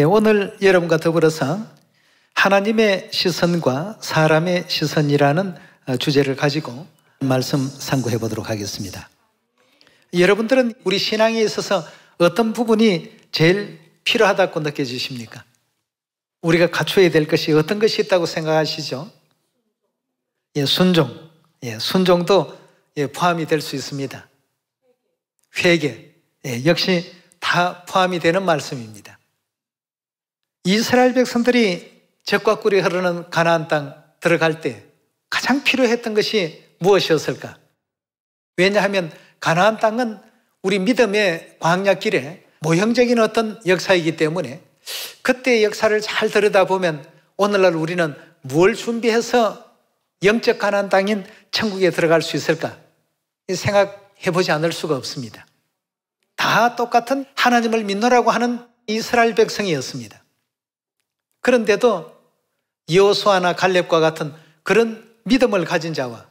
오늘 여러분과 더불어서 하나님의 시선과 사람의 시선이라는 주제를 가지고 말씀 상고해 보도록 하겠습니다. 여러분들은 우리 신앙에 있어서 어떤 부분이 제일 필요하다고 느껴지십니까? 우리가 갖춰야 될 것이 어떤 것이 있다고 생각하시죠? 순종. 순종도 포함이 될 수 있습니다. 회개. 역시 다 포함이 되는 말씀입니다. 이스라엘 백성들이 젖과 꿀이 흐르는 가나안 땅 들어갈 때 가장 필요했던 것이 무엇이었을까? 왜냐하면 가나안 땅은 우리 믿음의 광야길에 모형적인 어떤 역사이기 때문에 그때의 역사를 잘 들여다보면 오늘날 우리는 무엇을 준비해서 영적 가나안 땅인 천국에 들어갈 수 있을까? 생각해보지 않을 수가 없습니다. 다 똑같은 하나님을 믿노라고 하는 이스라엘 백성이었습니다. 그런데도 여호수아나 갈렙과 같은 그런 믿음을 가진 자와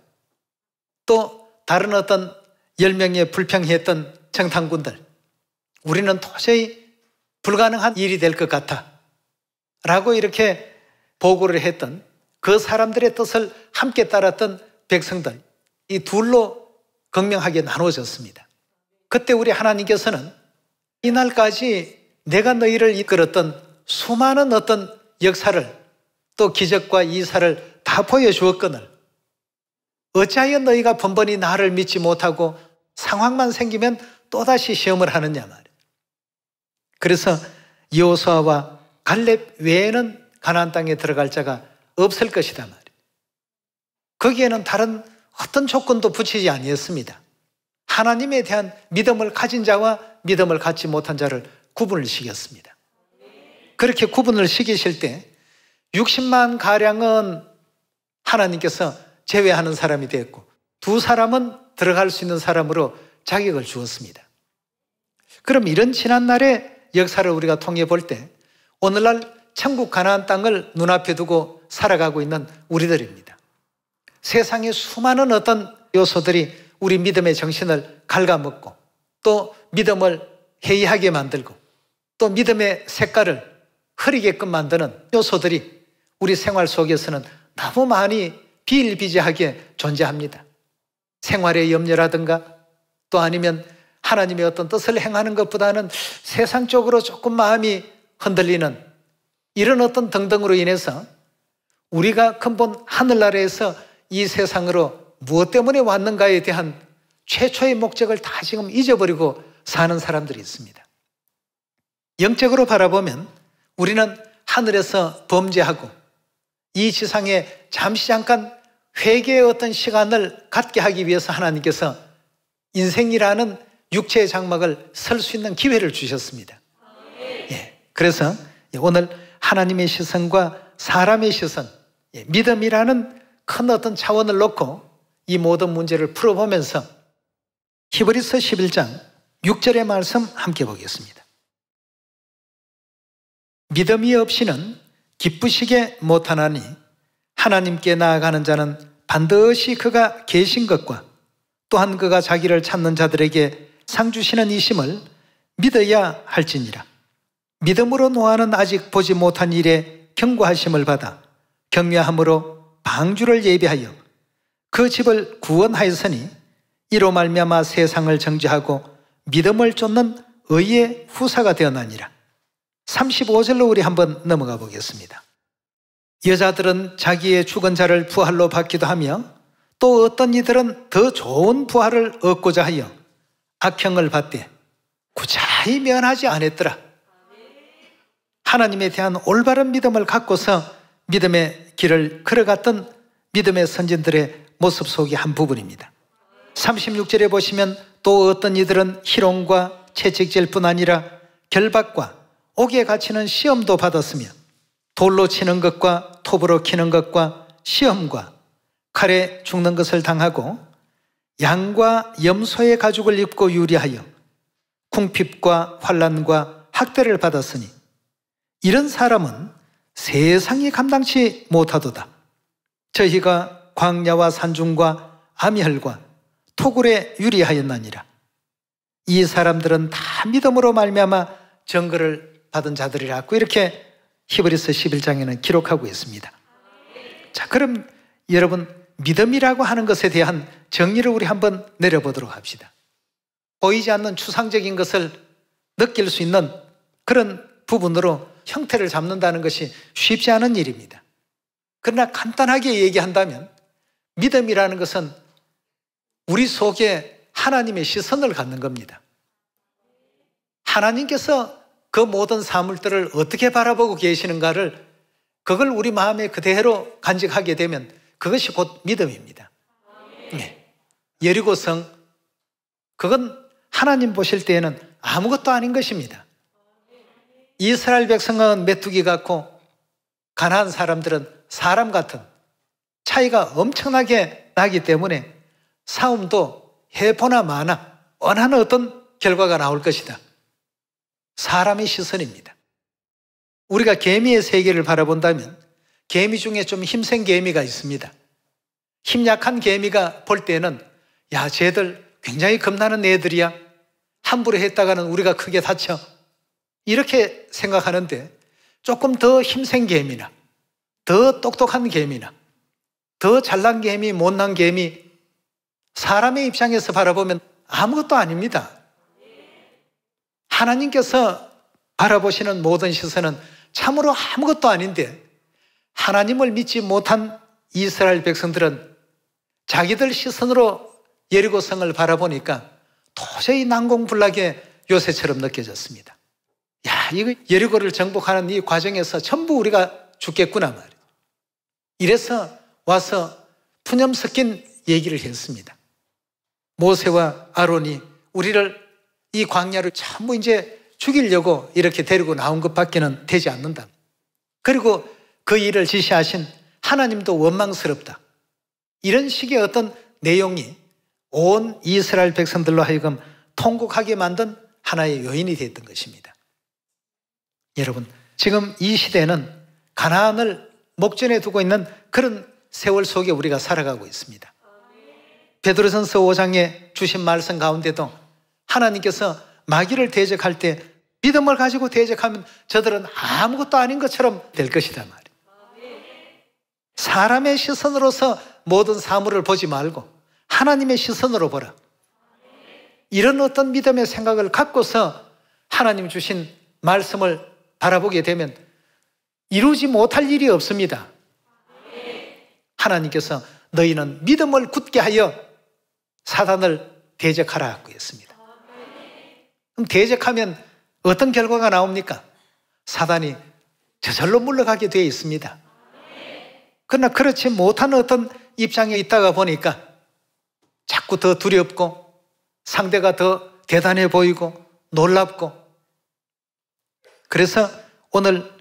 또 다른 어떤 10명의 불평했던 정탐꾼들, 우리는 도저히 불가능한 일이 될 것 같아 라고 이렇게 보고를 했던 그 사람들의 뜻을 함께 따랐던 백성들, 이 둘로 극명하게 나눠졌습니다. 그때 우리 하나님께서는 이날까지 내가 너희를 이끌었던 수많은 어떤 역사를 또 기적과 이사를 다 보여주었거늘 어찌하여 너희가 번번이 나를 믿지 못하고 상황만 생기면 또다시 시험을 하느냐 말이에요. 그래서 여호수아와 갈렙 외에는 가나안 땅에 들어갈 자가 없을 것이다 말이에요. 거기에는 다른 어떤 조건도 붙이지 아니했습니다. 하나님에 대한 믿음을 가진 자와 믿음을 갖지 못한 자를 구분을 시켰습니다. 그렇게 구분을 시키실 때 60만 가량은 하나님께서 제외하는 사람이 되었고 2사람은 들어갈 수 있는 사람으로 자격을 주었습니다. 그럼 이런 지난날의 역사를 우리가 통해 볼 때 오늘날 천국 가나안 땅을 눈앞에 두고 살아가고 있는 우리들입니다. 세상의 수많은 어떤 요소들이 우리 믿음의 정신을 갉아먹고 또 믿음을 해이하게 만들고 또 믿음의 색깔을 흐리게끔 만드는 요소들이 우리 생활 속에서는 너무 많이 비일비재하게 존재합니다. 생활의 염려라든가 또 아니면 하나님의 어떤 뜻을 행하는 것보다는 세상적으로 조금 마음이 흔들리는 이런 어떤 등등으로 인해서 우리가 근본 하늘나라에서 이 세상으로 무엇 때문에 왔는가에 대한 최초의 목적을 다 지금 잊어버리고 사는 사람들이 있습니다. 영적으로 바라보면 우리는 하늘에서 범죄하고 이 지상에 잠시 잠깐 회개의 어떤 시간을 갖게 하기 위해서 하나님께서 인생이라는 육체의 장막을 설 수 있는 기회를 주셨습니다. 그래서 오늘 하나님의 시선과 사람의 시선, 믿음이라는 큰 어떤 차원을 놓고 이 모든 문제를 풀어보면서 히브리서 11장 6절의 말씀 함께 보겠습니다. 믿음이 없이는 기쁘시게 못하나니 하나님께 나아가는 자는 반드시 그가 계신 것과 또한 그가 자기를 찾는 자들에게 상 주시는 이심을 믿어야 할지니라. 믿음으로 노아는 아직 보지 못한 일에 경고하심을 받아 경외함으로 방주를 예비하여 그 집을 구원하였으니 이로 말미암아 세상을 정죄하고 믿음을 쫓는 의의 후사가 되었나니라. 35절로 우리 한번 넘어가 보겠습니다. 여자들은 자기의 죽은 자를 부활로 받기도 하며 또 어떤 이들은 더 좋은 부활을 얻고자 하여 악형을 받되 구차히 면하지 않았더라. 하나님에 대한 올바른 믿음을 갖고서 믿음의 길을 걸어갔던 믿음의 선진들의 모습 속의 한 부분입니다. 36절에 보시면 또 어떤 이들은 희롱과 채찍질뿐 아니라 결박과 옥에 갇히는 시험도 받았으며 돌로 치는 것과 톱으로 키는 것과 시험과 칼에 죽는 것을 당하고 양과 염소의 가죽을 입고 유리하여 궁핍과 환난과 학대를 받았으니 이런 사람은 세상이 감당치 못하도다. 저희가 광야와 산중과 암혈과 토굴에 유리하였나니라. 이 사람들은 다 믿음으로 말미암아 정거를 받은 자들이라고 이렇게 히브리서 11장에는 기록하고 있습니다. 자, 그럼 여러분, 믿음이라고 하는 것에 대한 정의를 우리 한번 내려보도록 합시다. 보이지 않는 추상적인 것을 느낄 수 있는 그런 부분으로 형태를 잡는다는 것이 쉽지 않은 일입니다. 그러나 간단하게 얘기한다면 믿음이라는 것은 우리 속에 하나님의 시선을 갖는 겁니다. 하나님께서 그 모든 사물들을 어떻게 바라보고 계시는가를, 그걸 우리 마음에 그대로 간직하게 되면 그것이 곧 믿음입니다. 네. 여리고성, 그건 하나님 보실 때에는 아무것도 아닌 것입니다. 이스라엘 백성은 메뚜기 같고 가나안 사람들은 사람 같은, 차이가 엄청나게 나기 때문에 싸움도 해보나 마나 원하는 어떤 결과가 나올 것이다. 사람의 시선입니다. 우리가 개미의 세계를 바라본다면 개미 중에 좀 힘센 개미가 있습니다. 힘 약한 개미가 볼 때는 야, 쟤들 굉장히 겁나는 애들이야. 함부로 했다가는 우리가 크게 다쳐. 이렇게 생각하는데 조금 더 힘센 개미나 더 똑똑한 개미나 더 잘난 개미, 못난 개미, 사람의 입장에서 바라보면 아무것도 아닙니다. 하나님께서 바라보시는 모든 시선은 참으로 아무것도 아닌데, 하나님을 믿지 못한 이스라엘 백성들은 자기들 시선으로 여리고성을 바라보니까 도저히 난공불락의 요새처럼 느껴졌습니다. 야, 이거 여리고를 정복하는 이 과정에서 전부 우리가 죽겠구나 말이에요. 이래서 와서 푸념 섞인 얘기를 했습니다. 모세와 아론이 우리를 이 광야를 전부 이제 죽이려고 이렇게 데리고 나온 것밖에는 되지 않는다. 그리고 그 일을 지시하신 하나님도 원망스럽다. 이런 식의 어떤 내용이 온 이스라엘 백성들로 하여금 통곡하게 만든 하나의 요인이 됐던 것입니다. 여러분, 지금 이 시대는 가나안을 목전에 두고 있는 그런 세월 속에 우리가 살아가고 있습니다. 베드로전서 5장에 주신 말씀 가운데도 하나님께서 마귀를 대적할 때 믿음을 가지고 대적하면 저들은 아무것도 아닌 것처럼 될 것이다 말이에요. 사람의 시선으로서 모든 사물을 보지 말고 하나님의 시선으로 보라. 이런 어떤 믿음의 생각을 갖고서 하나님 주신 말씀을 바라보게 되면 이루지 못할 일이 없습니다. 하나님께서 너희는 믿음을 굳게 하여 사단을 대적하라고 했습니다. 그럼 대적하면 어떤 결과가 나옵니까? 사단이 저절로 물러가게 되어 있습니다. 그러나 그렇지 못한 어떤 입장에 있다가 보니까 자꾸 더 두렵고 상대가 더 대단해 보이고 놀랍고, 그래서 오늘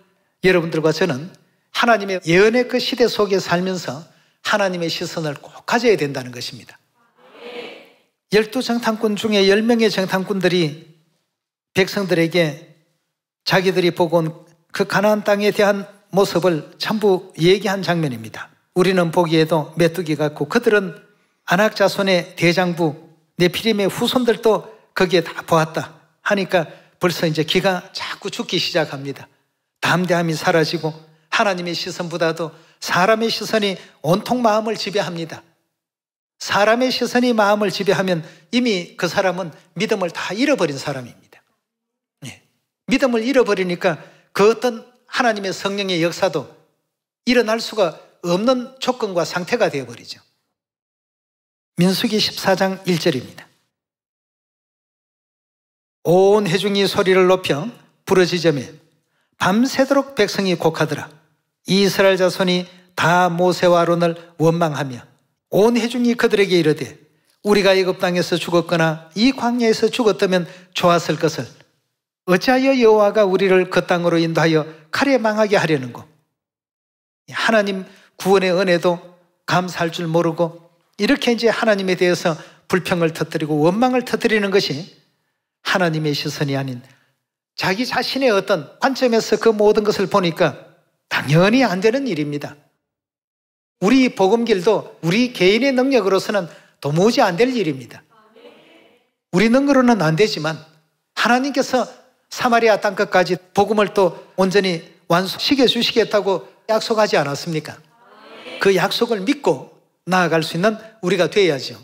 여러분들과 저는 하나님의 예언의 그 시대 속에 살면서 하나님의 시선을 꼭 가져야 된다는 것입니다. 12정탐꾼 중에 10명의 정탐꾼들이 백성들에게 자기들이 보고 온 그 가나안 땅에 대한 모습을 전부 얘기한 장면입니다. 우리는 보기에도 메뚜기 같고 그들은 아낙 자손의 대장부 네피림의 후손들도 거기에 다 보았다 하니까 벌써 이제 기가 자꾸 죽기 시작합니다. 담대함이 사라지고 하나님의 시선보다도 사람의 시선이 온통 마음을 지배합니다. 사람의 시선이 마음을 지배하면 이미 그 사람은 믿음을 다 잃어버린 사람입니다. 믿음을 잃어버리니까 그 어떤 하나님의 성령의 역사도 일어날 수가 없는 조건과 상태가 되어버리죠. 민수기 14장 1절입니다. 온 회중이 소리를 높여 부르짖으며 밤새도록 백성이 곡하더라. 이스라엘 자손이 다 모세와 아론을 원망하며 온 회중이 그들에게 이르되 우리가 애굽 땅에서 죽었거나 이 광야에서 죽었다면 좋았을 것을 어찌하여 여호와가 우리를 그 땅으로 인도하여 칼에 망하게 하려는고. 하나님 구원의 은혜도 감사할 줄 모르고 이렇게 이제 하나님에 대해서 불평을 터뜨리고 원망을 터뜨리는 것이 하나님의 시선이 아닌 자기 자신의 어떤 관점에서 그 모든 것을 보니까 당연히 안 되는 일입니다. 우리 복음길도 우리 개인의 능력으로서는 도무지 안 될 일입니다. 우리 능력으로는 안 되지만 하나님께서 사마리아 땅끝까지 복음을 또 온전히 완수시켜 주시겠다고 약속하지 않았습니까? 그 약속을 믿고 나아갈 수 있는 우리가 되어야죠.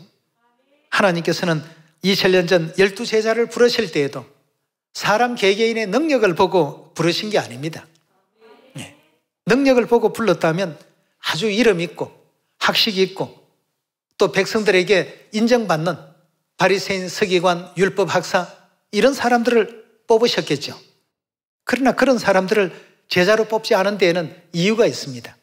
하나님께서는 2000년 전 12제자를 부르실 때에도 사람 개개인의 능력을 보고 부르신 게 아닙니다. 능력을 보고 불렀다면 아주 이름 있고 학식 있고 또 백성들에게 인정받는 바리새인, 서기관, 율법 학사 이런 사람들을 뽑으셨겠죠. 그러나 그런 사람들을 제자로 뽑지 않은 데에는 이유가 있습니다.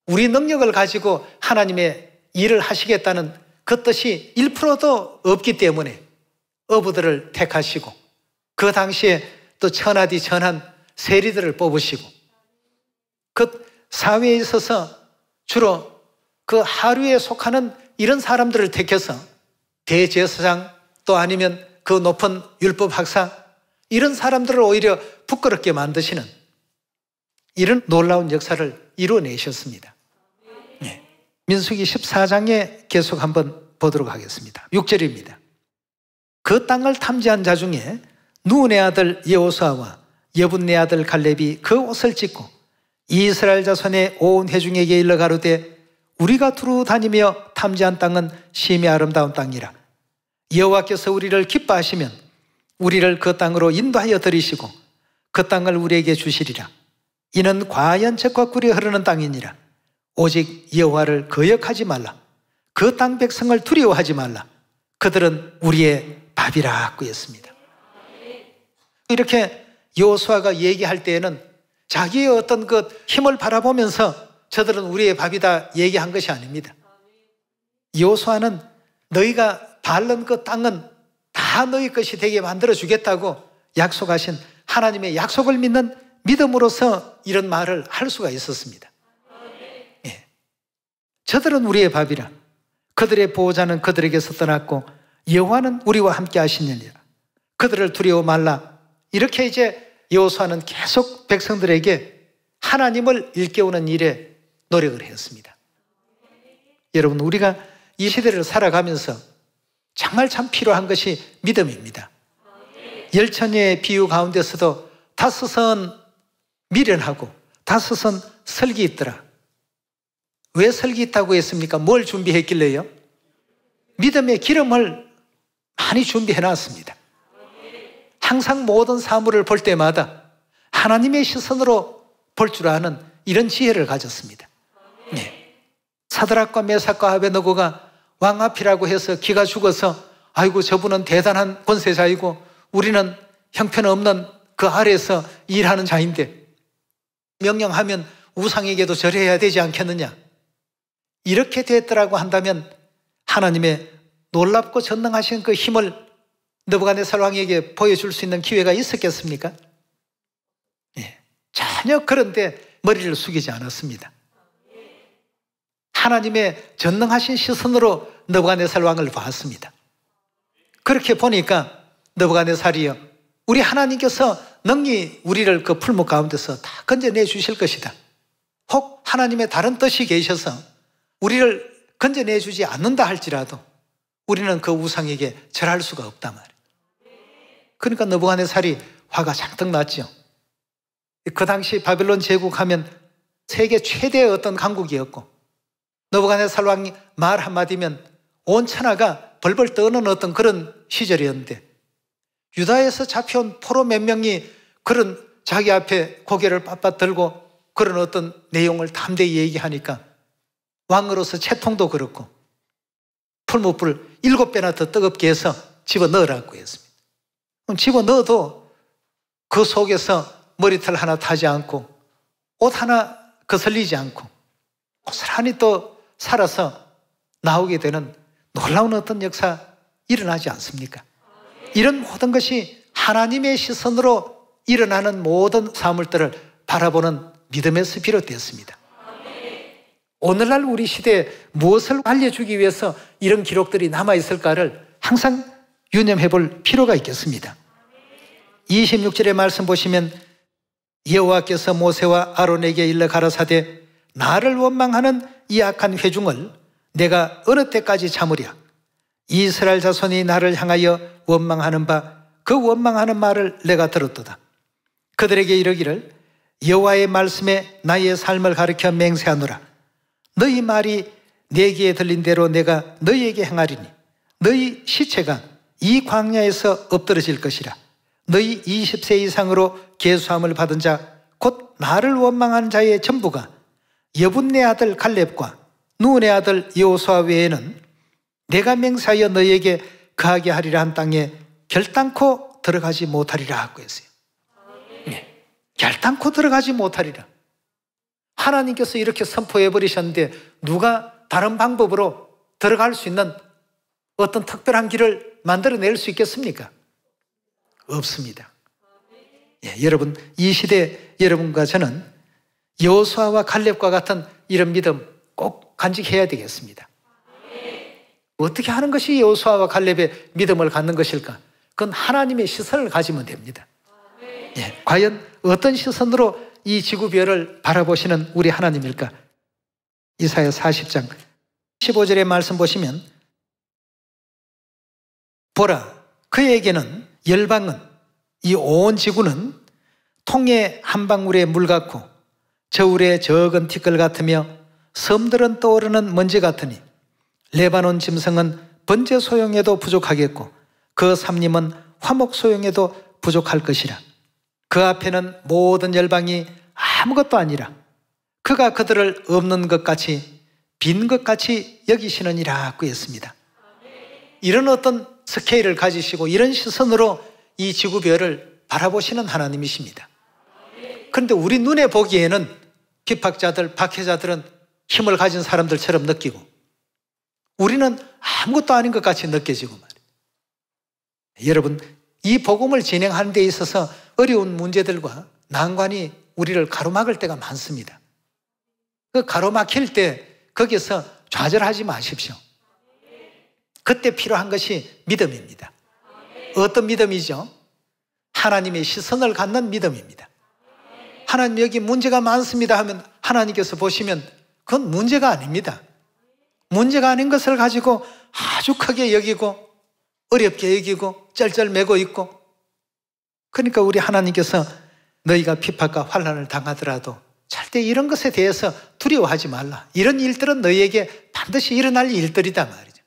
우리 능력을 가지고 하나님의 일을 하시겠다는 그 뜻이 1%도 없기 때문에 어부들을 택하시고 그 당시에 또 천하디 천한 세리들을 뽑으시고 그 사회에 있어서 주로 그 하류에 속하는 이런 사람들을 택해서 대제사장 또 아니면 그 높은 율법 학사 이런 사람들을 오히려 부끄럽게 만드시는 이런 놀라운 역사를 이루어내셨습니다. 민수기 14장에 계속 한번 보도록 하겠습니다. 6절입니다. 그 땅을 탐지한 자 중에 누의 아들 여호수아와 여분네 아들 갈렙이 그 옷을 찢고 이스라엘 자손의 온 회중에게 일러 가로되 우리가 두루 다니며 탐지한 땅은 심히 아름다운 땅이라. 여호와께서 우리를 기뻐하시면 우리를 그 땅으로 인도하여 들이시고 그 땅을 우리에게 주시리라. 이는 과연 젖과 꿀이 흐르는 땅이니라. 오직 여호와를 거역하지 말라. 그 땅 백성을 두려워하지 말라. 그들은 우리의 밥이라 꾸였습니다. 이렇게 여호수아가 얘기할 때에는 자기의 어떤 그 힘을 바라보면서 저들은 우리의 밥이다 얘기한 것이 아닙니다. 여호수아는 너희가 밟는 그 땅은 다 너희 것이 되게 만들어 주겠다고 약속하신 하나님의 약속을 믿는 믿음으로서 이런 말을 할 수가 있었습니다. 예. 저들은 우리의 밥이라. 그들의 보호자는 그들에게서 떠났고 여호와는 우리와 함께 하시느니라. 그들을 두려워 말라. 이렇게 이제 여호수아는 계속 백성들에게 하나님을 일깨우는 일에 노력을 했습니다. 여러분, 우리가 이 시대를 살아가면서 정말 참 필요한 것이 믿음입니다. 열천의 비유 가운데서도 다섯은 미련하고 다섯은 설기 있더라. 왜 설기 있다고 했습니까? 뭘 준비했길래요? 믿음의 기름을 많이 준비해 놨습니다. 항상 모든 사물을 볼 때마다 하나님의 시선으로 볼 줄 아는 이런 지혜를 가졌습니다. 네. 사드락과 메삭과 아베느고가 왕 앞이라고 해서 기가 죽어서 아이고 저분은 대단한 권세자이고 우리는 형편없는 그 아래에서 일하는 자인데 명령하면 우상에게도 절해야 되지 않겠느냐. 이렇게 됐더라고 한다면 하나님의 놀랍고 전능하신 그 힘을 느부갓네살 왕에게 보여줄 수 있는 기회가 있었겠습니까? 예, 전혀 그런데 머리를 숙이지 않았습니다. 하나님의 전능하신 시선으로 느부갓네살 왕을 봤습니다. 그렇게 보니까 느부갓네살이여, 우리 하나님께서 능히 우리를 그 풀무 가운데서 다 건져내 주실 것이다. 혹 하나님의 다른 뜻이 계셔서 우리를 건져내 주지 않는다 할지라도 우리는 그 우상에게 절할 수가 없단 말이에요. 그러니까 느부갓네살이 화가 잔뜩 났죠. 그 당시 바벨론 제국하면 세계 최대의 어떤 강국이었고 느부갓네살 왕이 말 한마디면 온 천하가 벌벌 떠는 어떤 그런 시절이었는데 유다에서 잡혀온 포로 몇 명이 그런 자기 앞에 고개를 빳빳 들고 그런 어떤 내용을 담대히 얘기하니까 왕으로서 채통도 그렇고 풀무불 7배나 더 뜨겁게 해서 집어넣으라고 했습니다. 그럼 집어넣어도 그 속에서 머리털 하나 타지 않고 옷 하나 거슬리지 않고 고스란히 또 살아서 나오게 되는 놀라운 어떤 역사 일어나지 않습니까? 이런 모든 것이 하나님의 시선으로 일어나는 모든 사물들을 바라보는 믿음에서 비롯되었습니다. 오늘날 우리 시대에 무엇을 알려주기 위해서 이런 기록들이 남아있을까를 항상 유념해 볼 필요가 있겠습니다. 26절의 말씀 보시면 여호와께서 모세와 아론에게 일러 가라사대 나를 원망하는 이 악한 회중을 내가 어느 때까지 참으랴. 이스라엘 자손이 나를 향하여 원망하는 바 그 원망하는 말을 내가 들었도다. 그들에게 이르기를 여호와의 말씀에 나의 삶을 가르쳐 맹세하노라. 너희 말이 내 귀에 들린 대로 내가 너희에게 행하리니 너희 시체가 이 광야에서 엎드러질 것이라. 너희 20세 이상으로 계수함을 받은 자 곧 나를 원망한 자의 전부가 여분네 아들 갈렙과 눈의 아들 여호수아 외에는 내가 맹세하여 너희에게 거하게 하리라 한 땅에 결단코 들어가지 못하리라 하고 했어요. 네. 결단코 들어가지 못하리라. 하나님께서 이렇게 선포해 버리셨는데 누가 다른 방법으로 들어갈 수 있는 어떤 특별한 길을 만들어낼 수 있겠습니까? 없습니다. 예, 여러분, 이 시대 여러분과 저는 여호수아와 갈렙과 같은 이런 믿음 꼭 간직해야 되겠습니다. 어떻게 하는 것이 여호수아와 갈렙의 믿음을 갖는 것일까? 그건 하나님의 시선을 가지면 됩니다. 예, 과연 어떤 시선으로 이 지구별을 바라보시는 우리 하나님일까? 이사야 40장 15절의 말씀 보시면 보라, 그에게는 열방은 이 온 지구는 통의 한 방울의 물 같고 저울의 적은 티끌 같으며 섬들은 떠오르는 먼지 같으니 레바논 짐승은 번제 소용에도 부족하겠고 그 삼림은 화목 소용에도 부족할 것이라. 그 앞에는 모든 열방이 아무것도 아니라 그가 그들을 없는 것 같이 빈 것 같이 여기시느니라 고 했습니다. 이런 어떤 스케일을 가지시고 이런 시선으로 이 지구별을 바라보시는 하나님이십니다. 그런데 우리 눈에 보기에는 핍박자들, 박해자들은 힘을 가진 사람들처럼 느끼고 우리는 아무것도 아닌 것 같이 느껴지고 말이에요. 여러분, 이 복음을 진행하는 데 있어서 어려운 문제들과 난관이 우리를 가로막을 때가 많습니다. 그 가로막힐 때 거기서 좌절하지 마십시오. 그때 필요한 것이 믿음입니다. 어떤 믿음이죠? 하나님의 시선을 갖는 믿음입니다. 하나님, 여기 문제가 많습니다 하면 하나님께서 보시면 그건 문제가 아닙니다. 문제가 아닌 것을 가지고 아주 크게 여기고 어렵게 여기고 쩔쩔매고 있고, 그러니까 우리 하나님께서 너희가 핍박과 환난을 당하더라도 절대 이런 것에 대해서 두려워하지 말라. 이런 일들은 너희에게 반드시 일어날 일들이다 말이죠.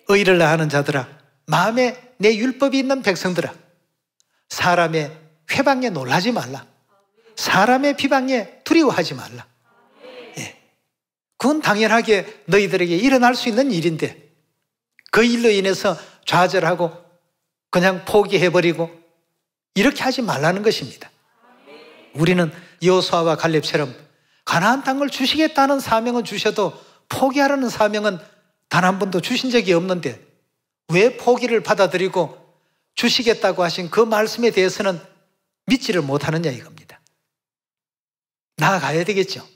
의를 다하는 자들아, 마음에 내 율법이 있는 백성들아, 사람의 회방에 놀라지 말라. 사람의 비방에 두려워하지 말라. 예. 그건 당연하게 너희들에게 일어날 수 있는 일인데 그 일로 인해서 좌절하고 그냥 포기해버리고 이렇게 하지 말라는 것입니다. 우리는 여호수아와 갈렙처럼 가나안 땅을 주시겠다는 사명은 주셔도 포기하라는 사명은 단 한 번도 주신 적이 없는데 왜 포기를 받아들이고 주시겠다고 하신 그 말씀에 대해서는 믿지를 못하느냐 이겁니다. 나아가야 되겠죠.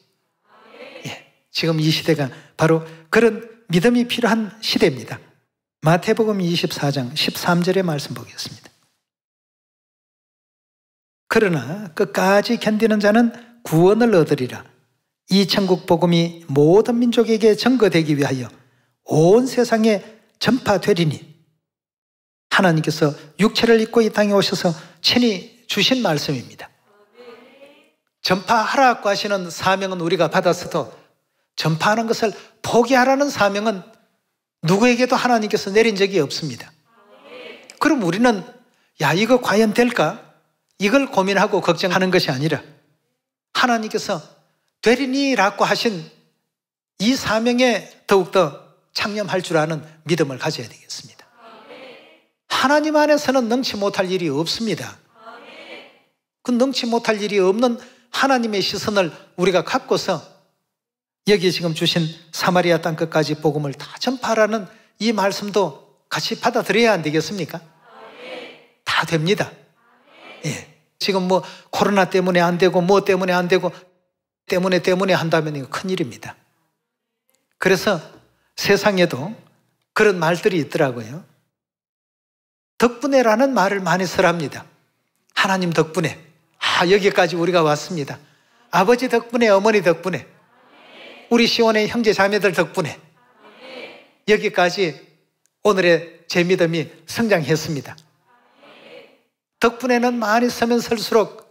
예, 지금 이 시대가 바로 그런 믿음이 필요한 시대입니다. 마태복음 24장 13절의 말씀 보겠습니다. 그러나 끝까지 견디는 자는 구원을 얻으리라. 이 천국 복음이 모든 민족에게 전거되기 위하여 온 세상에 전파되리니. 하나님께서 육체를 입고 이 땅에 오셔서 친히 주신 말씀입니다. 전파하라고 하시는 사명은 우리가 받았어도 전파하는 것을 포기하라는 사명은 누구에게도 하나님께서 내린 적이 없습니다. 그럼 우리는 야, 이거 과연 될까? 이걸 고민하고 걱정하는 것이 아니라 하나님께서 되리니라고 하신 이 사명에 더욱더 창념할 줄 아는 믿음을 가져야 되겠습니다. 하나님 안에서는 능치 못할 일이 없습니다. 그 능치 못할 일이 없는 하나님의 시선을 우리가 갖고서 여기 지금 주신 사마리아 땅 끝까지 복음을 다 전파하라는 이 말씀도 같이 받아들여야 안 되겠습니까? 다 됩니다. 예. 지금 뭐 코로나 때문에 안 되고 뭐 때문에 안 되고 때문에 한다면 이거 큰일입니다. 그래서 세상에도 그런 말들이 있더라고요. 덕분에라는 말을 많이들 합니다. 하나님 덕분에 여기까지 우리가 왔습니다. 아버지 덕분에, 어머니 덕분에, 우리 시온의 형제 자매들 덕분에 여기까지 오늘의 제 믿음이 성장했습니다. 덕분에는 많이 서면 설수록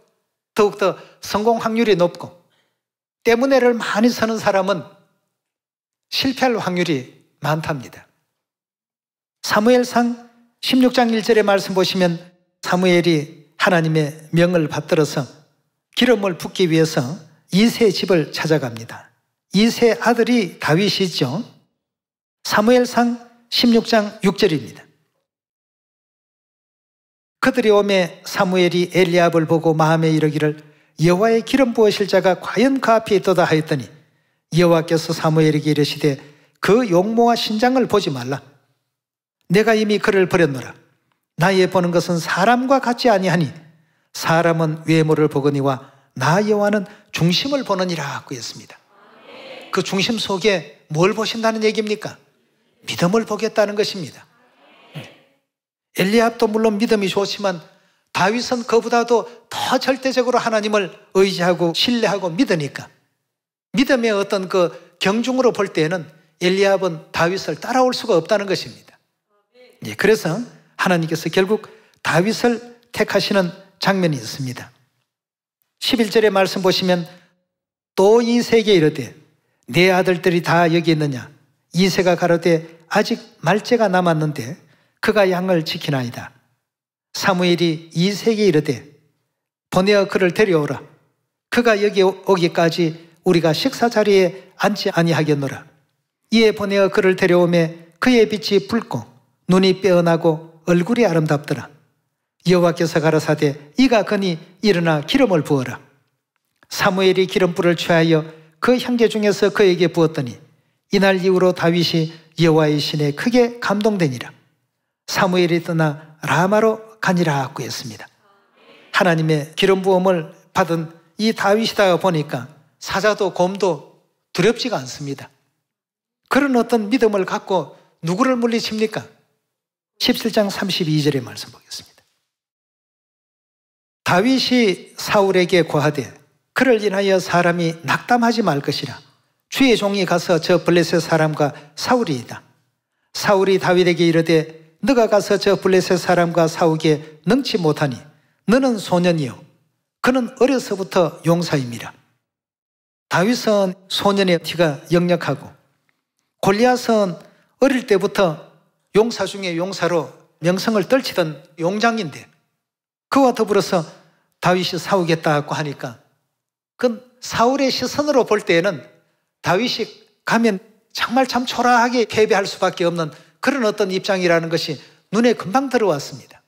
더욱더 성공 확률이 높고, 때문에를 많이 서는 사람은 실패할 확률이 많답니다. 사무엘상 16장 1절의 말씀 보시면 사무엘이 하나님의 명을 받들어서 기름을 붓기 위해서 이새의 집을 찾아갑니다. 이새의 아들이 다윗이죠. 사무엘상 16장 6절입니다. 그들이 오매 사무엘이 엘리압을 보고 마음에 이르기를 여호와의 기름 부으실 자가 과연 그 앞에 있도다 하였더니 여호와께서 사무엘에게 이르시되 그 용모와 신장을 보지 말라. 내가 이미 그를 버렸노라. 나의 보는 것은 사람과 같지 아니하니 사람은 외모를 보거니와 나 여호와는 중심을 보느니라 하고 했습니다. 그 중심 속에 뭘 보신다는 얘기입니까? 믿음을 보겠다는 것입니다. 엘리압도 물론 믿음이 좋지만 다윗은 그보다도 더 절대적으로 하나님을 의지하고 신뢰하고 믿으니까 믿음의 어떤 그 경중으로 볼 때에는 엘리압은 다윗을 따라올 수가 없다는 것입니다. 그래서 하나님께서 결국 다윗을 택하시는 장면이 있습니다. 11절의 말씀 보시면 또 이새에게 이르되 내 아들들이 다 여기 있느냐? 이새가 가로되 아직 말째가 남았는데 그가 양을 지키나이다. 사무엘이 이새에게 이르되 보내어 그를 데려오라. 그가 여기 오기까지 우리가 식사 자리에 앉지 아니하겠노라. 이에 보내어 그를 데려오매 그의 빛이 붉고 눈이 빼어나고 얼굴이 아름답더라. 여호와께서 가라사대 이가 거니 일어나 기름을 부어라. 사무엘이 기름불을 취하여 그 형제 중에서 그에게 부었더니 이날 이후로 다윗이 여호와의 신에 크게 감동되니라. 사무엘이 떠나 라마로 가니라 하고 했습니다. 하나님의 기름 부음을 받은 이 다윗이다 보니까 사자도 곰도 두렵지가 않습니다. 그런 어떤 믿음을 갖고 누구를 물리칩니까? 17장 32절의 말씀 보겠습니다. 다윗이 사울에게 고하되 그를 인하여 사람이 낙담하지 말 것이라. 주의 종이 가서 저 블레셋 사람과 사울이이다. 사울이 다윗에게 이르되 너가 가서 저 블레셋 사람과 싸우기에 능치 못하니 너는 소년이요 그는 어려서부터 용사임이라. 다윗은 소년의 티가 역력하고 골리앗은 어릴 때부터 용사 중에 용사로 명성을 떨치던 용장인데 그와 더불어서 다윗이 싸우겠다고 하니까 그 사울의 시선으로 볼 때에는 다윗이 가면 정말 참 초라하게 패배할 수밖에 없는 그런 어떤 입장이라는 것이 눈에 금방 들어왔습니다.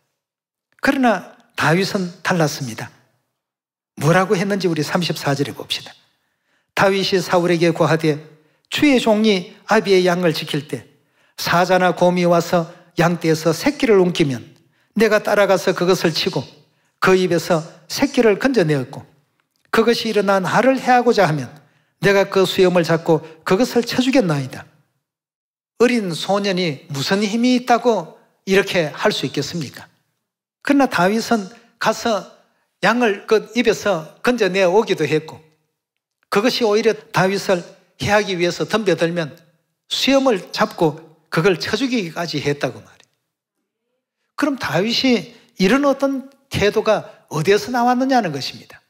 그러나 다윗은 달랐습니다. 뭐라고 했는지 우리 34절에 봅시다. 다윗이 사울에게 고하되 주의 종이 아비의 양을 지킬 때 사자나 곰이 와서 양떼에서 새끼를 움키면 내가 따라가서 그것을 치고 그 입에서 새끼를 건져내었고 그것이 일어나 나를 해하고자 하면 내가 그 수염을 잡고 그것을 쳐주겠나이다. 어린 소년이 무슨 힘이 있다고 이렇게 할 수 있겠습니까? 그러나 다윗은 가서 양을 그 입에서 건져내 오기도 했고 그것이 오히려 다윗을 해하기 위해서 덤벼들면 수염을 잡고 그걸 쳐주기까지 했다고 말이에요. 그럼 다윗이 이런 어떤 태도가 어디에서 나왔느냐는 것입니다.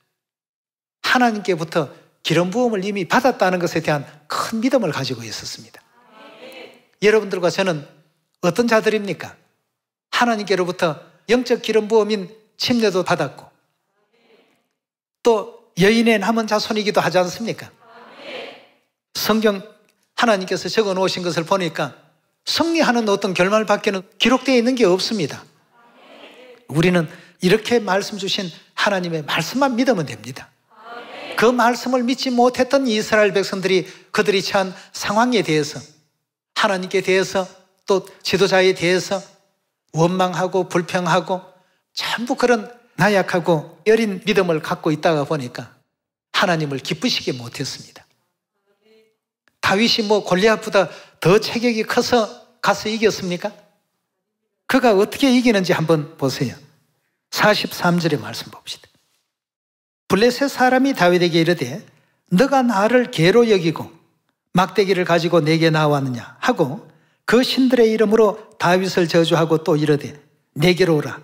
하나님께부터 기름 부음을 이미 받았다는 것에 대한 큰 믿음을 가지고 있었습니다. 여러분들과 저는 어떤 자들입니까? 하나님께로부터 영적 기름 부음인 침례도 받았고 또 여인의 남은 자손이기도 하지 않습니까? 성경 하나님께서 적어 놓으신 것을 보니까 승리하는 어떤 결말밖에는 기록되어 있는 게 없습니다. 우리는 이렇게 말씀 주신 하나님의 말씀만 믿으면 됩니다. 그 말씀을 믿지 못했던 이스라엘 백성들이 그들이 처한 상황에 대해서 하나님께 대해서 또 지도자에 대해서 원망하고 불평하고 전부 그런 나약하고 여린 믿음을 갖고 있다가 보니까 하나님을 기쁘시게 못했습니다. 다윗이 뭐 골리앗보다 더 체격이 커서 가서 이겼습니까? 그가 어떻게 이기는지 한번 보세요. 43절의 말씀 봅시다. 블레셋 사람이 다윗에게 이르되 너가 나를 개로 여기고 막대기를 가지고 내게 나왔느냐 하고 그 신들의 이름으로 다윗을 저주하고 또 이르되 내게로 오라.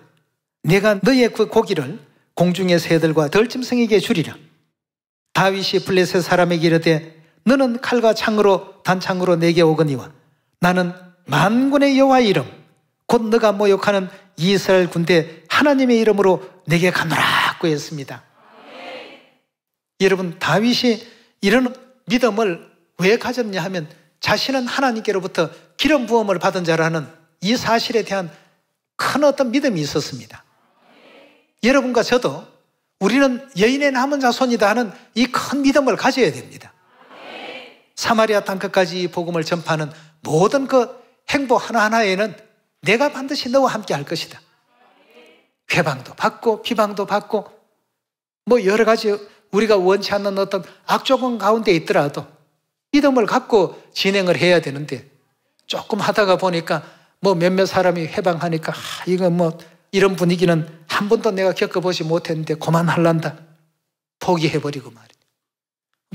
내가 너의 그 고기를 공중의 새들과 들짐승에게 주리라. 다윗이 블레셋 사람에게 이르되 너는 칼과 창으로 단창으로 내게 오거니와 나는 만군의 여호와의 이름 곧 너가 모욕하는 이스라엘 군대 하나님의 이름으로 내게 가노라고 했습니다. 여러분, 다윗이 이런 믿음을 왜 가졌냐 하면 자신은 하나님께로부터 기름 부음을 받은 자라는 이 사실에 대한 큰 어떤 믿음이 있었습니다. 여러분과 저도 우리는 여인의 남은 자손이다 하는 이 큰 믿음을 가져야 됩니다. 사마리아 땅끝까지 이 복음을 전파하는 모든 그 행보 하나하나에는 내가 반드시 너와 함께 할 것이다. 회방도 받고 비방도 받고 뭐 여러 가지 우리가 원치 않는 어떤 악조건 가운데 있더라도 믿음을 갖고 진행을 해야 되는데 조금 하다가 보니까 뭐 몇몇 사람이 회방하니까 이거 뭐 이런 분위기는 한 번도 내가 겪어보지 못했는데 그만할란다. 포기해버리고 말이에요.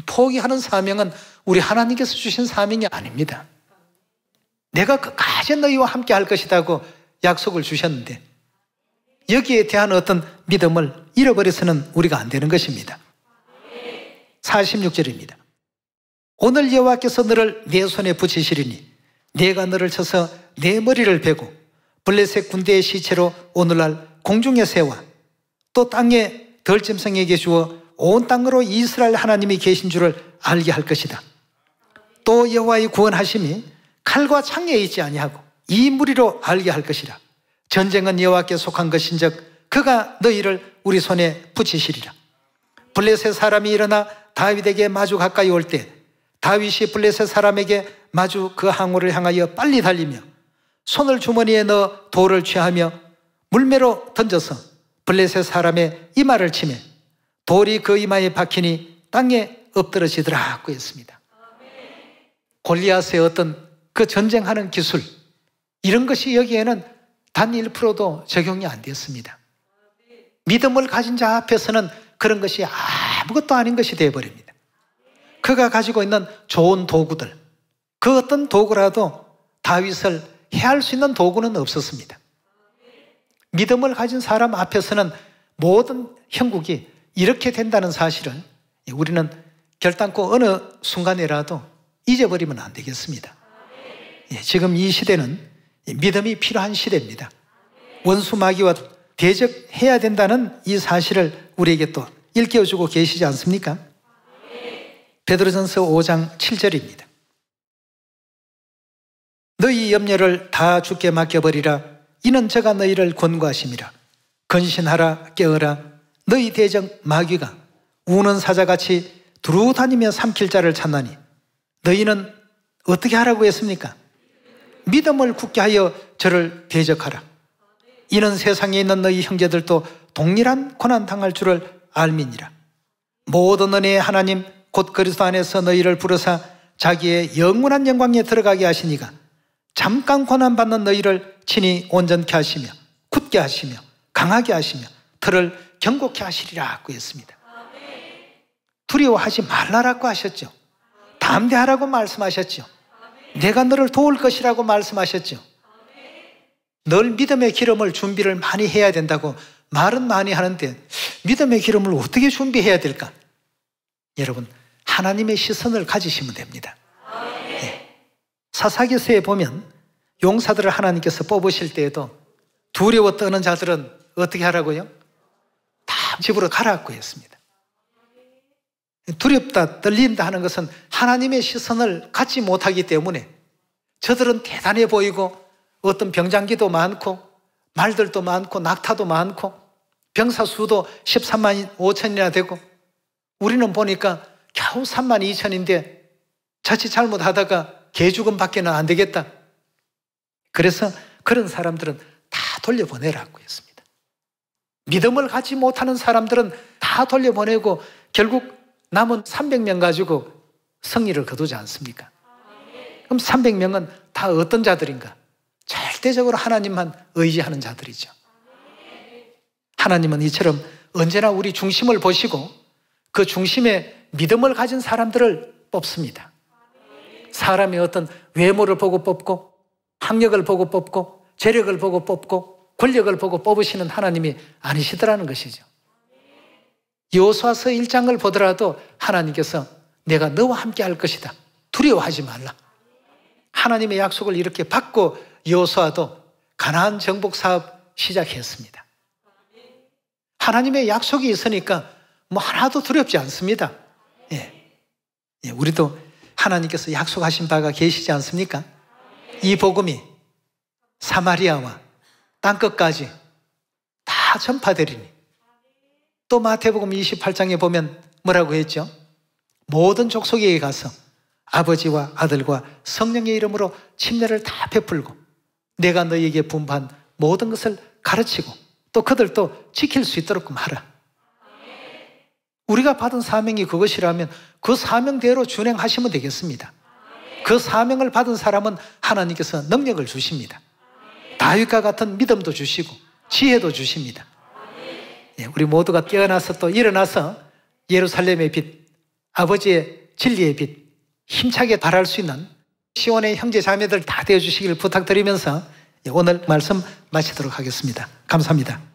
포기하는 사명은 우리 하나님께서 주신 사명이 아닙니다. 내가 끝까지 너희와 함께 할 것이라고 약속을 주셨는데 여기에 대한 어떤 믿음을 잃어버려서는 우리가 안 되는 것입니다. 46절입니다. 오늘 여호와께서 너를 내 손에 붙이시리니 내가 너를 쳐서 내 머리를 베고 블레셋 군대의 시체로 오늘날 공중의 새와 또 땅의 들짐승에게 주어 온 땅으로 이스라엘 하나님이 계신 줄을 알게 할 것이다. 또 여호와의 구원하심이 칼과 창에 있지 아니하고 이 무리로 알게 할 것이라. 전쟁은 여호와께 속한 것인즉 그가 너희를 우리 손에 붙이시리라. 블레셋 사람이 일어나 다윗에게 마주 가까이 올 때 다윗이 블레셋 사람에게 마주 그 항우를 향하여 빨리 달리며 손을 주머니에 넣어 돌을 취하며 물매로 던져서 블레셋 사람의 이마를 치매 돌이 그 이마에 박히니 땅에 엎드러지더라고 했습니다. 골리앗의 어떤 그 전쟁하는 기술 이런 것이 여기에는 단 1%도 적용이 안 됐습니다. 믿음을 가진 자 앞에서는 그런 것이 아무것도 아닌 것이 되어버립니다. 그가 가지고 있는 좋은 도구들 그 어떤 도구라도 다윗을 해할 수 있는 도구는 없었습니다. 믿음을 가진 사람 앞에서는 모든 형국이 이렇게 된다는 사실을 우리는 결단코 어느 순간이라도 잊어버리면 안 되겠습니다. 지금 이 시대는 믿음이 필요한 시대입니다. 원수 마귀와 대적해야 된다는 이 사실을 우리에게 또 일깨워주고 계시지 않습니까? 베드로전서 5장 7절입니다. 너희 염려를 다 주께 맡겨버리라. 이는 저가 너희를 권고하심이라. 근신하라 깨어라. 너희 대적 마귀가 우는 사자같이 두루 다니며 삼킬 자를 찾나니 너희는 어떻게 하라고 했습니까? 믿음을 굳게 하여 저를 대적하라. 이는 세상에 있는 너희 형제들도 동일한 고난 당할 줄을 알미니라. 모든 은혜의 하나님 곧 그리스도 안에서 너희를 부르사 자기의 영원한 영광에 들어가게 하시니가 잠깐 고난받는 너희를 친히 온전케 하시며 굳게 하시며 강하게 하시며 들을 견고케 하시리라고 했습니다. 두려워하지 말라라고 하셨죠. 담대하라고 말씀하셨죠. 내가 너를 도울 것이라고 말씀하셨죠. 늘 믿음의 기름을 준비를 많이 해야 된다고 말은 많이 하는데 믿음의 기름을 어떻게 준비해야 될까? 여러분, 하나님의 시선을 가지시면 됩니다. 사사기서에 보면 용사들을 하나님께서 뽑으실 때에도 두려워 떠는 자들은 어떻게 하라고요? 다 집으로 가라고 했습니다. 두렵다, 떨린다 하는 것은 하나님의 시선을 갖지 못하기 때문에 저들은 대단해 보이고 어떤 병장기도 많고 말들도 많고 낙타도 많고 병사 수도 13만 5천이나 되고 우리는 보니까 겨우 3만 2천인데 자칫 잘못하다가 개죽음 밖에는 안 되겠다. 그래서 그런 사람들은 다 돌려보내라고 했습니다. 믿음을 갖지 못하는 사람들은 다 돌려보내고 결국 남은 300명 가지고 승리를 거두지 않습니까? 그럼 300명은 다 어떤 자들인가? 절대적으로 하나님만 의지하는 자들이죠. 하나님은 이처럼 언제나 우리 중심을 보시고 그 중심에 믿음을 가진 사람들을 뽑습니다. 사람의 어떤 외모를 보고 뽑고 학력을 보고 뽑고 재력을 보고 뽑고 권력을 보고 뽑으시는 하나님이 아니시더라는 것이죠. 여호수아서 1장을 보더라도 하나님께서 내가 너와 함께 할 것이다. 두려워하지 말라. 하나님의 약속을 이렇게 받고 여호수아도 가나안 정복 사업 시작했습니다. 하나님의 약속이 있으니까 뭐 하나도 두렵지 않습니다. 우리도 하나님께서 약속하신 바가 계시지 않습니까? 이 복음이 사마리아와 땅끝까지 다 전파되리니. 또 마태복음 28장에 보면 뭐라고 했죠? 모든 족속에게 가서 아버지와 아들과 성령의 이름으로 침례를 다 베풀고 내가 너희에게 분부한 모든 것을 가르치고 또 그들도 지킬 수 있도록 하라. 우리가 받은 사명이 그것이라면 그 사명대로 준행하시면 되겠습니다. 그 사명을 받은 사람은 하나님께서 능력을 주십니다. 다윗과 같은 믿음도 주시고 지혜도 주십니다. 우리 모두가 깨어나서 또 일어나서 예루살렘의 빛, 아버지의 진리의 빛 힘차게 발할 수 있는 시온의 형제 자매들 다 되어주시길 부탁드리면서 오늘 말씀 마치도록 하겠습니다. 감사합니다.